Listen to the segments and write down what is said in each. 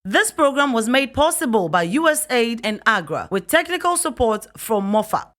This program was made possible by USAID and AGRA with technical support from MOFA.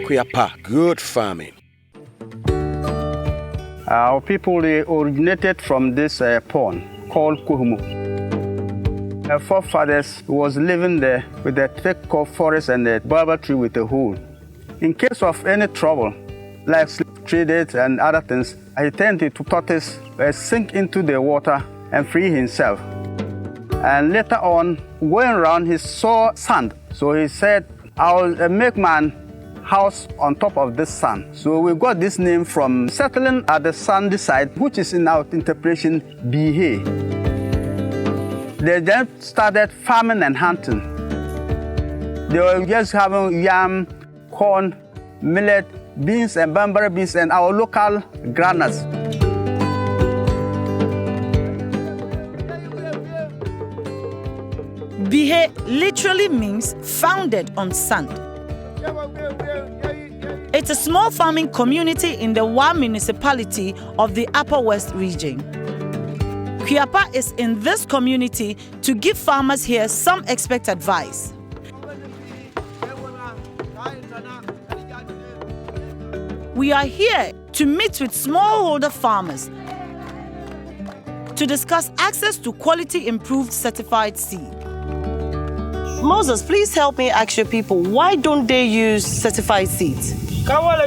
Kuapa, good farming. Our people originated from this pond called Kuhumu. Our forefathers was living there with a thick forest and a barber tree with a hole. In case of any trouble, like untreated and other things, he tended to tortoise sink into the water and free himself. And later on, going around, he saw sand. So he said, I'll make man house on top of this sand. So we got this name from settling at the sandy side, which is in our interpretation, Bihe. They then started farming and hunting. They were just having yam, corn, millet, beans and bambara beans and our local granules. Bihe literally means founded on sand. It's a small farming community in the Wa municipality of the Upper West region. Kuapa is in this community to give farmers here some expert advice. We are here to meet with smallholder farmers to discuss access to quality improved certified seed. Moses, please help me ask your people, why don't they use certified seeds? Auntie,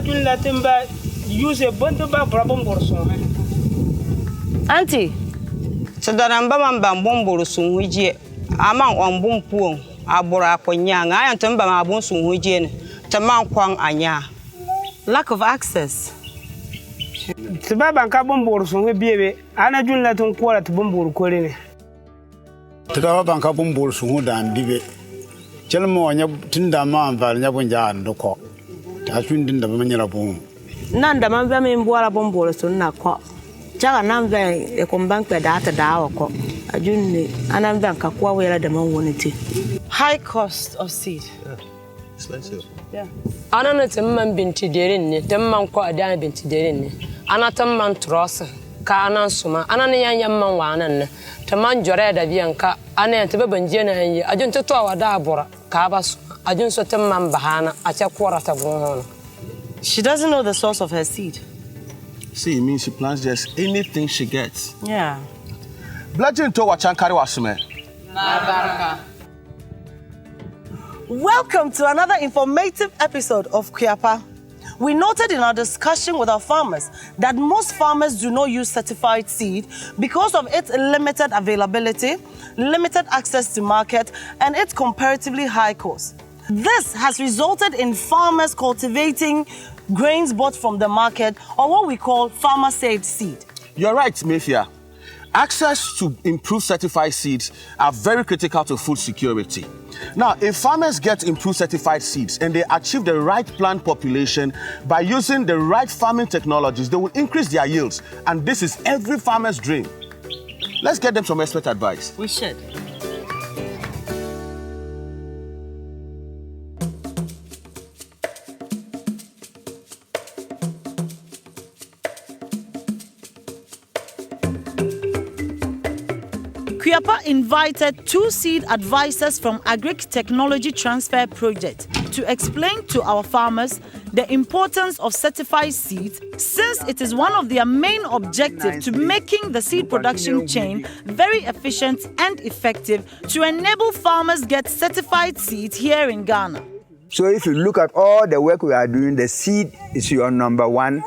lack of access. Nanda mamva mbwala bombolo sunna kwa jaga namva e kombank data da ko ajunni anamva kakwa wela da manwoniti. High cost of seed. Yeah. Expensive. Yeah. Anana temman binti derin temman ko adan binti derin ana temman trosa ka anan suma anana yan man wanan temman jore da biyanka ana tebe banje na yi ajun to wada abura ka basu ajun so temman bahana acha kwarata bon. She doesn't know the source of her seed. See, it means she plants just anything she gets. Yeah. Bludgeon to wachankari wasume. Welcome to another informative episode of Kuapa. We noted in our discussion with our farmers that most farmers do not use certified seed because of its limited availability, limited access to market, and its comparatively high cost. This has resulted in farmers cultivating grains bought from the market, or what we call farmer-saved seed. You're right, Mafia. Access to improved certified seeds are very critical to food security. Now, if farmers get improved certified seeds and they achieve the right plant population by using the right farming technologies, they will increase their yields. And this is every farmer's dream. Let's get them some expert advice. We should. Kuapa invited 2 seed advisors from Agric Technology Transfer Project to explain to our farmers the importance of certified seeds, since it is one of their main objectives to making the seed production chain very efficient and effective to enable farmers get certified seeds here in Ghana. So if you look at all the work we are doing, the seed is your number 1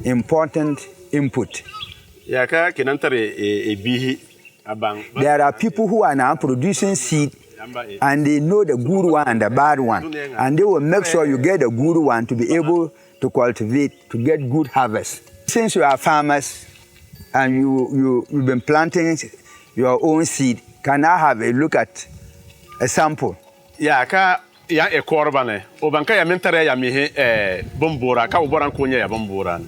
important input. There are people who are now producing seed and they know the good one and the bad one. And they will make sure you get the good one to be able to cultivate, to get good harvest. Since you are farmers and you've been planting your own seed, can I have a look at a sample? Yeah, ya ekorbane obanka ya mentere ya mihe bombora ka oboran konya ya bombora.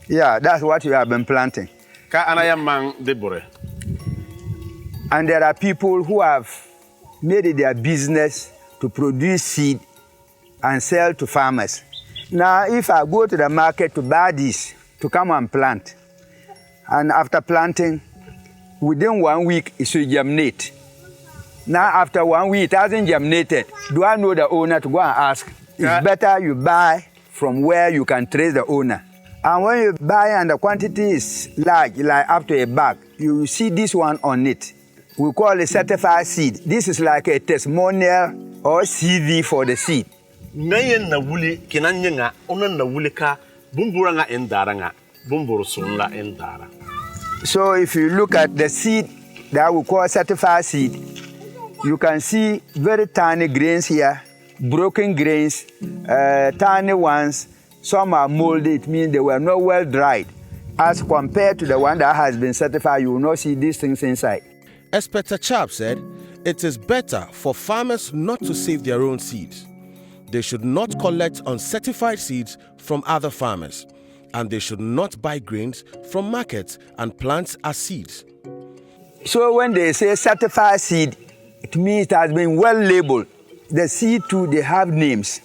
Yeah, that's what you have been planting. Ka anaya man debore. And there are people who have made it their business to produce seed and sell to farmers. Now, if I go to the market to buy this, to come and plant, and after planting, within 1 week, it should germinate. Now, after 1 week, it hasn't germinated. Do I know the owner to go and ask? It's better you buy from where you can trace the owner. And when you buy and the quantity is large, like up to a bag, you will see this one on it. We call it certified seed. This is like a testimonial or CV for the seed. Nayen na wuli kinanya onan na wuli ka bumbura nga endara nga bumburu sunla endara. So if you look at the seed that we call certified seed, you can see very tiny grains here, broken grains, tiny ones. Some are molded, it means they were not well dried. As compared to the one that has been certified, you will not see these things inside. Inspector Chap said it is better for farmers not to save their own seeds. They should not collect uncertified seeds from other farmers, and they should not buy grains from markets and plant as seeds. So when they say certified seed, it means it has been well labeled. The seed too, they have names.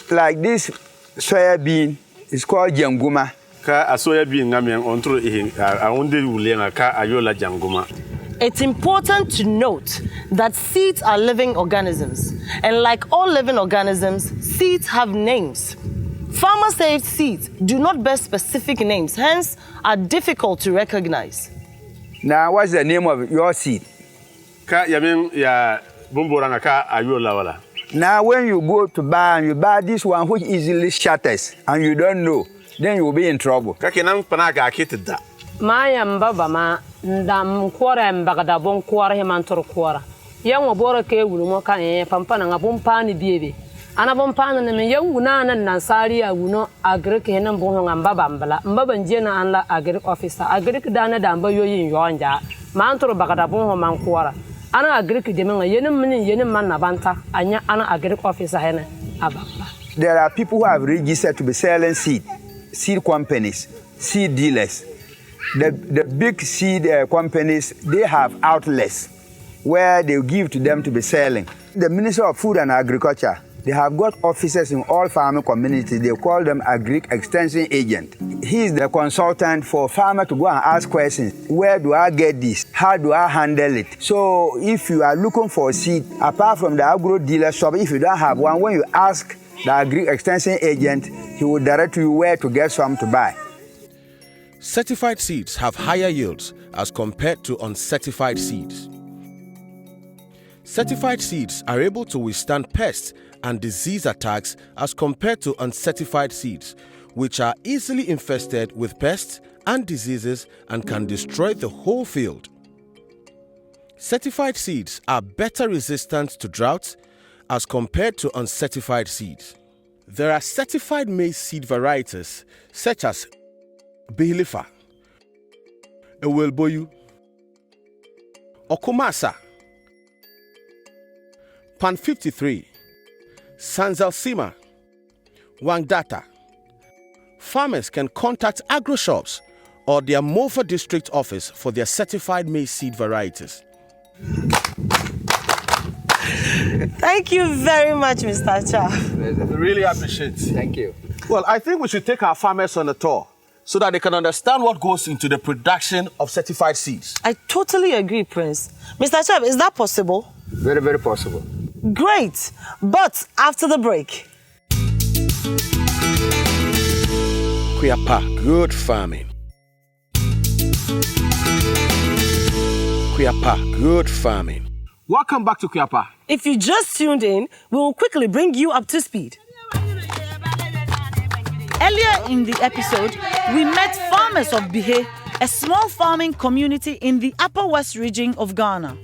Like this soybean is called janguma. Ka soybean ngamian ontro aunde wulenga ka ayola janguma. It's important to note that seeds are living organisms, and like all living organisms, seeds have names. Farmer-saved seeds do not bear specific names, hence are difficult to recognize. Now, what's the name of your seed? Ka yamin ya bumburanga ka ayola wala. Now, when you go to buy and you buy this one which easily shatters and you don't know, then you will be in trouble. Ka kenan panaga akitida. Maya mbaba ma ndam kwara mbagada bon kwara himantor kwara yang obora ke wulu mo kan pampana ngabon pani biebe ana bon pana ne yang wuna nan nan sari ya wuno agric henan bon ngamba mbaba nje na anla agric officer agric dana damba yoyin yonja mantor bagada bon man kwara ana agric de men yenin man na banta anya ana agric officer hena abamba. There are people who have registered to be selling seed companies, seed dealers. The big seed companies, they have outlets where they give to them to be selling. The Ministry of Food and Agriculture, they have got officers in all farming communities. They call them Agric Extension Agent. He is the consultant for farmer to go and ask questions. Where do I get this? How do I handle it? So if you are looking for seed, apart from the agro dealer shop, if you don't have one, when you ask the Agric Extension Agent, he will direct you where to get some to buy. Certified seeds have higher yields as compared to uncertified seeds. Certified seeds are able to withstand pests and disease attacks as compared to uncertified seeds, which are easily infested with pests and diseases and can destroy the whole field. Certified seeds are better resistant to drought as compared to uncertified seeds. There are certified maize seed varieties such as Bihilifa, Ewelboyu, Okumasa, Pan 53, Sanzalsima, Wangdata. Farmers can contact agro shops or their Mofa district office for their certified maize seed varieties. Thank you very much, Mr. Cha. We really appreciate it. Thank you. Well, I think we should take our farmers on a tour so that they can understand what goes into the production of certified seeds. I totally agree, Prince. Mr. Chab, is that possible? Very, very possible. Great. But after the break. Kuapa, good farming. Kuapa, good farming. Welcome back to Kuapa. If you just tuned in, we will quickly bring you up to speed. Earlier in the episode, we met farmers of Bihe, a small farming community in the Upper West region of Ghana.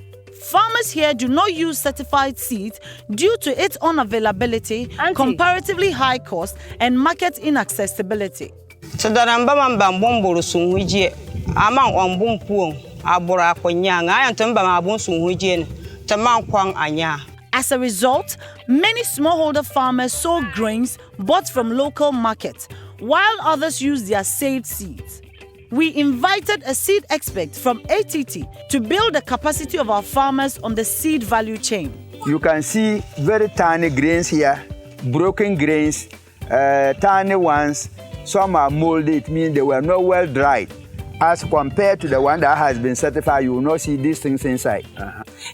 Farmers here do not use certified seeds due to its unavailability, comparatively high cost, and market inaccessibility. As a result, many smallholder farmers sold grains bought from local markets, while others used their saved seeds. We invited a seed expert from ATT to build the capacity of our farmers on the seed value chain. You can see very tiny grains here, broken grains, tiny ones. Some are molded, it means they were not well dried. As compared to the one that has been certified, you will not see these things inside.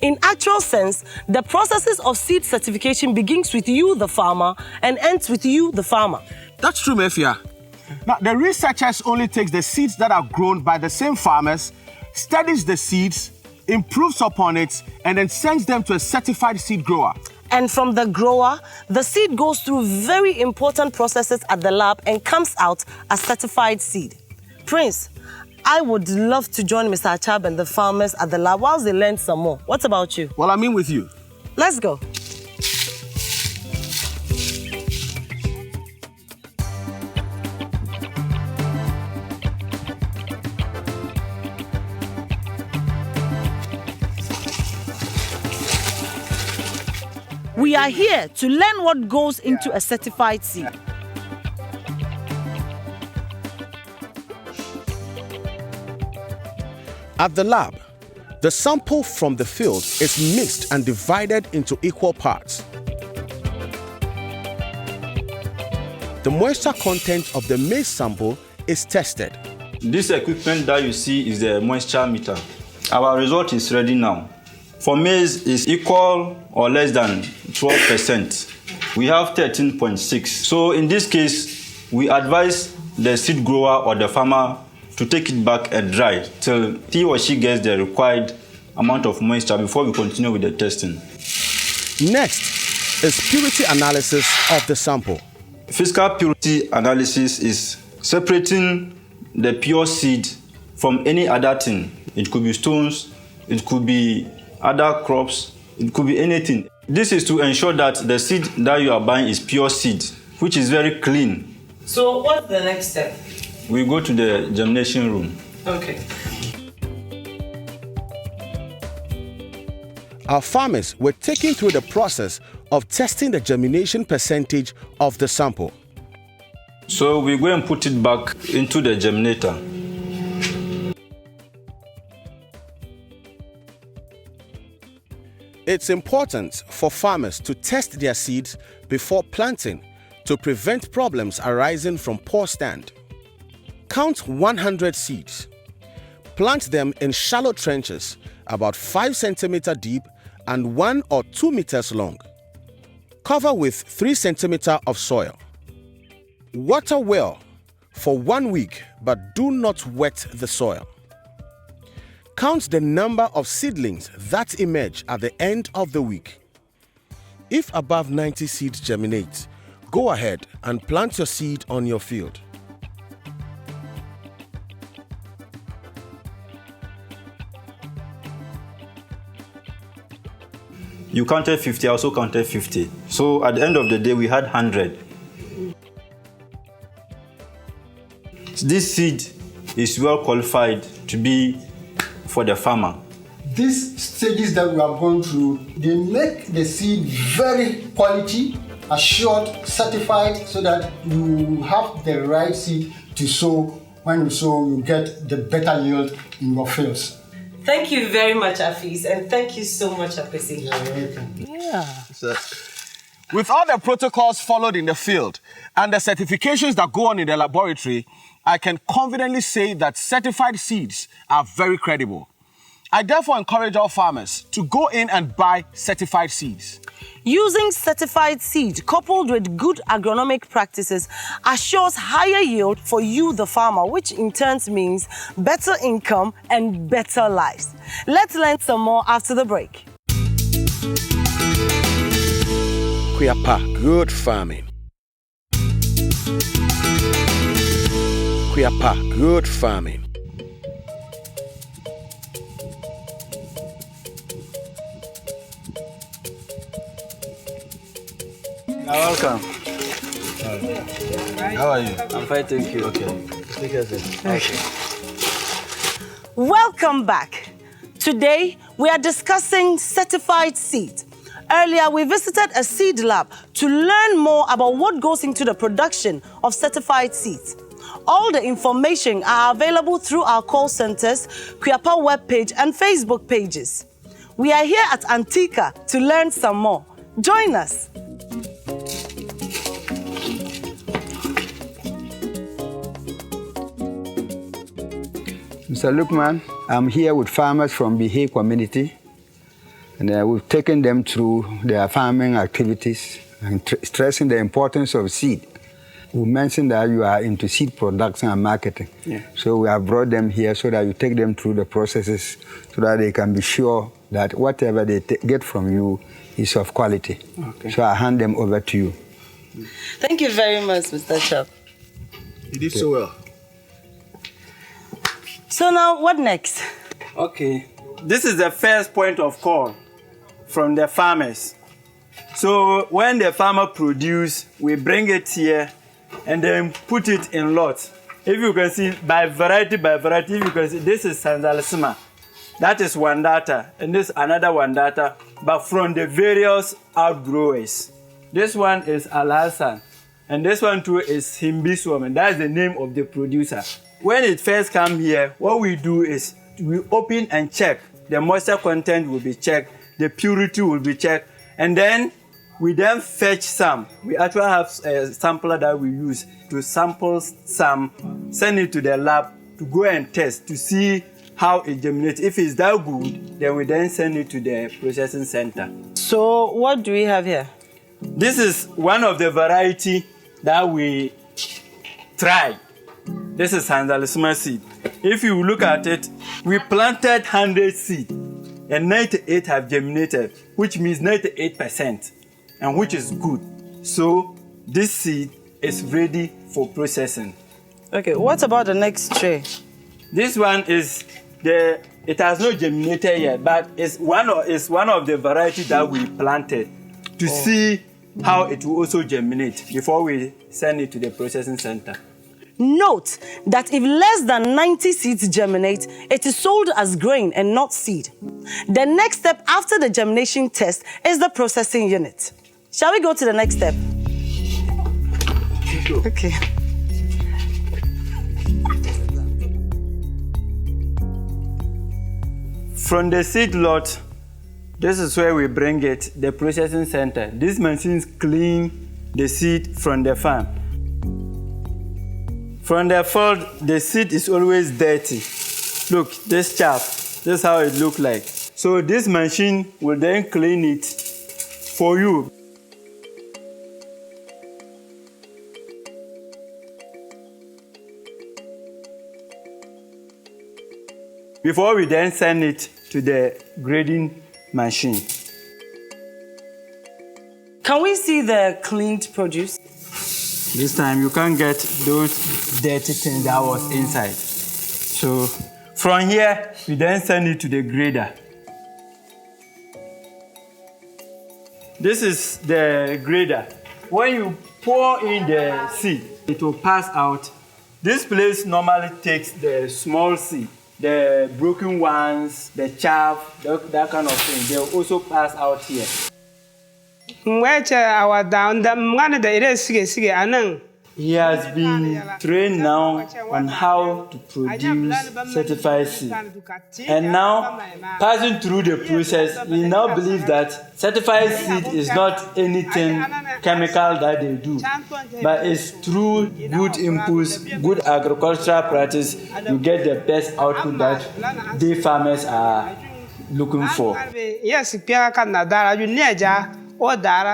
In actual sense, the processes of seed certification begins with you, the farmer, and ends with you, the farmer. That's true, Mefia. Now, the researchers only takes the seeds that are grown by the same farmers, studies the seeds, improves upon it, and then sends them to a certified seed grower. And from the grower, the seed goes through very important processes at the lab and comes out as certified seed. Prince, I would love to join Mr. Achab and the farmers at the lab whilst they learn some more. What about you? Well, I'm in with you. Let's go. We are here to learn what goes into a certified seed. At the lab, the sample from the field is mixed and divided into equal parts. The moisture content of the maize sample is tested. This equipment that you see is the moisture meter. Our result is ready now. For maize is equal or less than 12%. We have 13.6. So in this case, we advise the seed grower or the farmer to take it back and dry till he or she gets the required amount of moisture before we continue with the testing. Next is purity analysis of the sample. Physical purity analysis is separating the pure seed from any other thing. It could be stones, it could be other crops, it could be anything. This is to ensure that the seed that you are buying is pure seed, which is very clean. So what's the next step? We go to the germination room. Okay. Our farmers were taken through the process of testing the germination percentage of the sample. So we go and put it back into the germinator. It's important for farmers to test their seeds before planting to prevent problems arising from poor stand. Count 100 seeds. Plant them in shallow trenches about 5 centimeters deep and 1 or 2 meters long. Cover with 3 centimeters of soil. Water well for 1 week, but do not wet the soil. Count the number of seedlings that emerge at the end of the week. If above 90 seeds germinate, go ahead and plant your seed on your field. You counted 50, I also counted 50. So at the end of the day, we had 100. This seed is well qualified to be for the farmer. These stages that we have gone through, they make the seed very quality, assured, certified, so that you have the right seed to sow. When you sow, you get the better yield in your fields. Thank you very much, Afis, and thank you so much, Akwesi. Yeah. With all the protocols followed in the field and the certifications that go on in the laboratory, I can confidently say that certified seeds are very credible. I therefore encourage all farmers to go in and buy certified seeds. Using certified seed coupled with good agronomic practices assures higher yield for you, the farmer, which in turn means better income and better lives. Let's learn some more after the break. Kuapa, good farming. Kuapa, good farming. You're welcome. How are you? I'm fine, thank you. Okay. Take care. Welcome back. Today, we are discussing certified seed. Earlier, we visited a seed lab to learn more about what goes into the production of certified seeds. All the information are available through our call centers, Kuapa webpage, and Facebook pages. We are here at Antica to learn some more. Join us. Mr. Lukman, I'm here with farmers from Bihe community, and we've taken them through their farming activities and stressing the importance of seed. We mentioned that you are into seed production and marketing. Yeah. So we have brought them here so that you take them through the processes so that they can be sure that whatever they get from you is of quality. Okay. So I hand them over to you. Thank you very much, Mr. Chap. You did so well. So now, what next? Okay, this is the first point of call from the farmers. So when the farmer produce, we bring it here and then put it in lots. If you can see by variety, if you can see, this is Sanzalisma. That is one data, and this another one data, but from the various outgrowers. This one is Al-Hassan, and this one too is Himbiswam, and that's the name of the producer. When it first comes here, what we do is we open and check. The moisture content will be checked, the purity will be checked, and then we then fetch some. We actually have a sampler that we use to sample some, send it to the lab to go and test to see how it germinates. If it's that good, then we then send it to the processing center. So what do we have here? This is one of the variety that we tried. This is Sanzalisma seed. If you look at it, we planted 100 seed and 98 have germinated, which means 98%, and which is good. So this seed is ready for processing. Okay, what about the next tray? This one is it has not germinated yet, but it's one of the varieties that we planted to see how it will also germinate before we send it to the processing center. Note that if less than 90 seeds germinate, it is sold as grain and not seed. The next step after the germination test is the processing unit. Shall we go to the next step? Okay. From the seed lot, this is where we bring it, the processing center. These machines clean the seed from the farm. From the field, the seed is always dirty. Look, this chaff, this is how it looks like. So this machine will then clean it for you. Before we then send it to the grading machine. Can we see the cleaned produce? This time you can't get those dirty things that was inside. So from here, we then send it to the grader. This is the grader. When you pour in the seed, it will pass out. This place normally takes the small seed, the broken ones, the chaff, that kind of thing. They'll also pass out here. He has been trained now on how to produce certified seed. And now, passing through the process, we now believe that certified seed is not anything chemical that they do, but it's through good inputs, good agricultural practice, you get the best output that the farmers are looking for.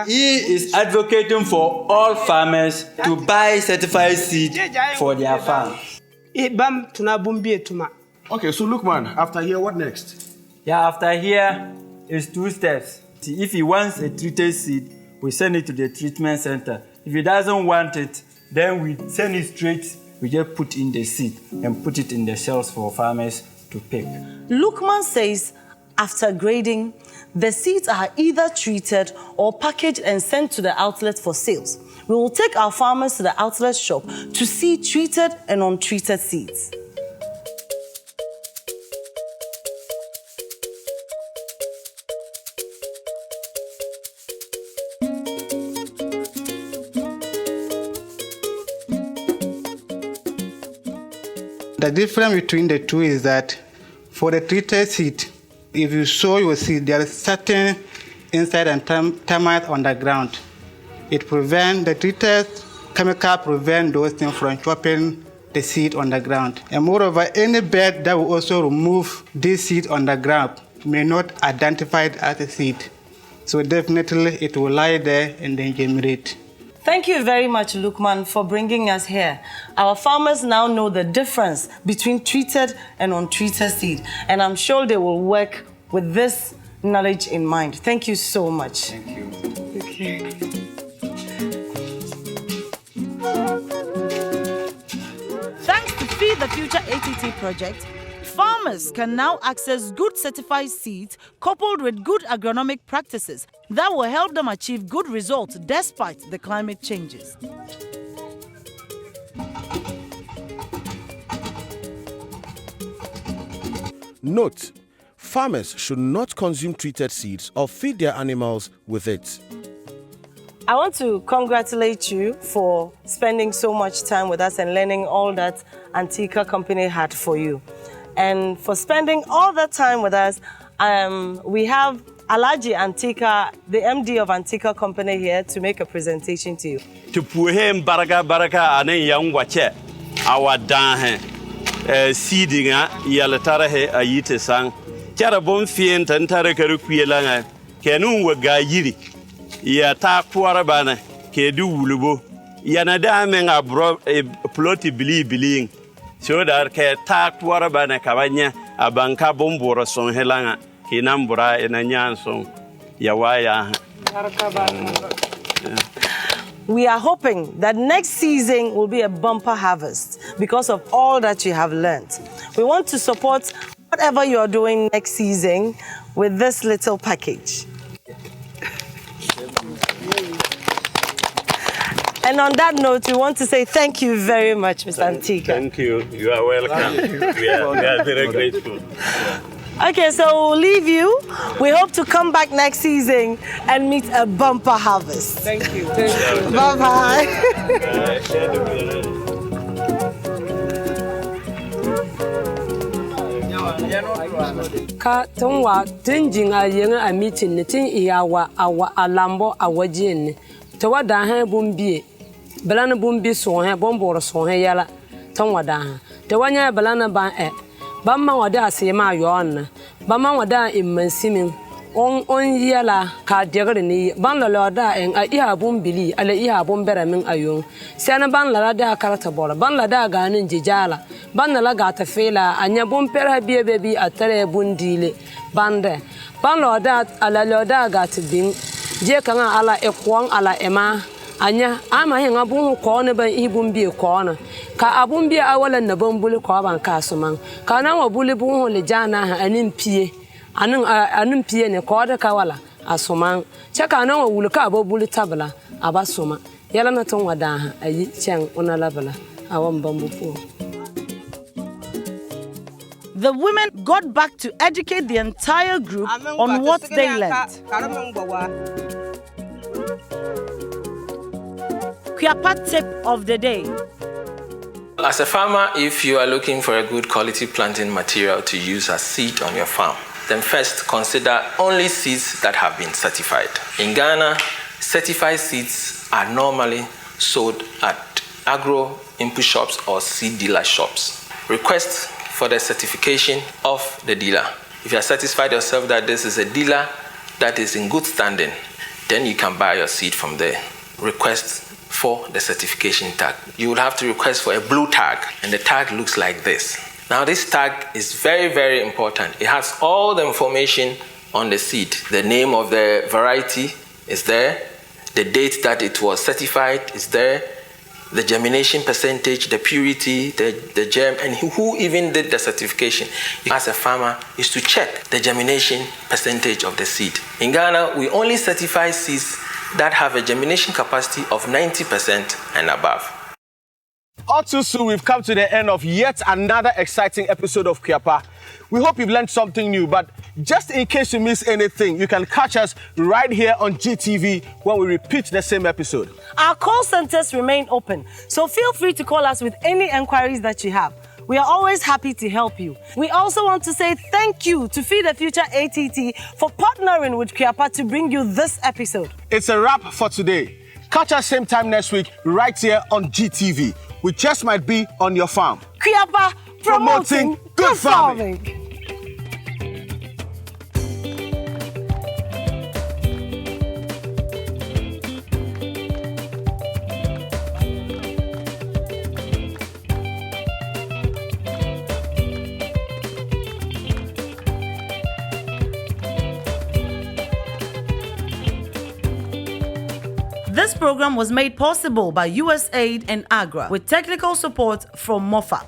He is advocating for all farmers to buy certified seed for their farms. Okay, so look, man, after here, what next? Yeah, after here is 2 steps. If he wants a treated seed, we send it to the treatment center. If he doesn't want it, then we send it straight. We just put in the seed and put it in the shelves for farmers to pick. Lukman says after grading, the seeds are either treated or packaged and sent to the outlet for sales. We will take our farmers to the outlet shop to see treated and untreated seeds. The difference between the two is that for the treated seed, if you sow your seed, there is certain insect and termites on the ground. It prevents, the treated chemical prevent those things from chopping the seed on the ground. And moreover, any bird that will also remove this seed on the ground may not identify it as a seed. So definitely it will lie there and then germinate. Thank you very much, Lukman, for bringing us here. Our farmers now know the difference between treated and untreated seed, and I'm sure they will work with this knowledge in mind. Thank you so much. Thank you. Okay. Thanks to Feed the Future ATT project, farmers can now access good certified seeds coupled with good agronomic practices that will help them achieve good results despite the climate changes. Note, farmers should not consume treated seeds or feed their animals with it. I want to congratulate you for spending so much time with us and learning all that Antica Company had for you. And for spending all that time with us, we have Alaji Antica, the MD of Antica Company, here to make a presentation to you. To puhem baraka ane yang wache awadan seeding yalatara he ayite sang chara bon fien tantare karu kuyelanga kenu waga yiri ya ta kwara bana ke du wulubo yana da men abro ploti bili so that ke ta kwara bana kabanya abanka bomboro son helanga kinambura enanya son yawaya. We are hoping that next season will be a bumper harvest because of all that you have learned. We want to support whatever you're doing next season with this little package. And on that note, we want to say thank you very much, Mr. Antica. Thank you. You are welcome. We are very grateful. Okay, so we'll leave you. We hope to come back next season and meet a bumper harvest. Thank you. Bye-bye. Ka tungwa tunjinga yenga a meeting ne tin iyawa awa alambo awajin to wada han bumbie belana bumbi so han bomboro so han yala tungwa da han to wanya belana ban bamma wada asema yon bamma wada immansimin on yala ka degre ni ban la da en a iha bumbili ala iha bombera min ayon sena ban la da karata bora ban la da ganin jijala ban la ga ta fela anya bompera bebi atare bundile bande ban la da ala da ga tibin je kan ala ekwon ala ema anya ama hin abun ko ne ban ibun bi ko na ka abun bi awalan na ban buli ko ban kasuman ka nan wa buli bun ho le jana ha anin pie ne ko da ka wala asuman che ka nan wa wul ka ba buli tabla abasuma yala na ton wada ha ayi chen ona labala awon ban bufu. The women got back to educate the entire group on what they learned. Kuapa tip of the day. As a farmer, if you are looking for a good quality planting material to use as seed on your farm, then first consider only seeds that have been certified. In Ghana, certified seeds are normally sold at agro input shops or seed dealer shops. Request for the certification of the dealer. If you are satisfied yourself that this is a dealer that is in good standing, then you can buy your seed from there. Request for the certification tag. You will have to request for a blue tag, and the tag looks like this. Now this tag is very, very important. It has all the information on the seed. The name of the variety is there. The date that it was certified is there. The germination percentage, the purity, the germ, and who even did the certification. As a farmer, is to check the germination percentage of the seed. In Ghana, we only certify seeds that have a germination capacity of 90% and above. All too soon, we've come to the end of yet another exciting episode of Kuapa. We hope you've learned something new, but just in case you miss anything, you can catch us right here on GTV when we repeat the same episode. Our call centers remain open, so feel free to call us with any enquiries that you have. We are always happy to help you. We also want to say thank you to Feed the Future ATT for partnering with Kuapa to bring you this episode. It's a wrap for today. Catch us same time next week right here on GTV. We just might be on your farm. Kuapa, promoting good farming. This program was made possible by USAID and AGRA with technical support from MOFA.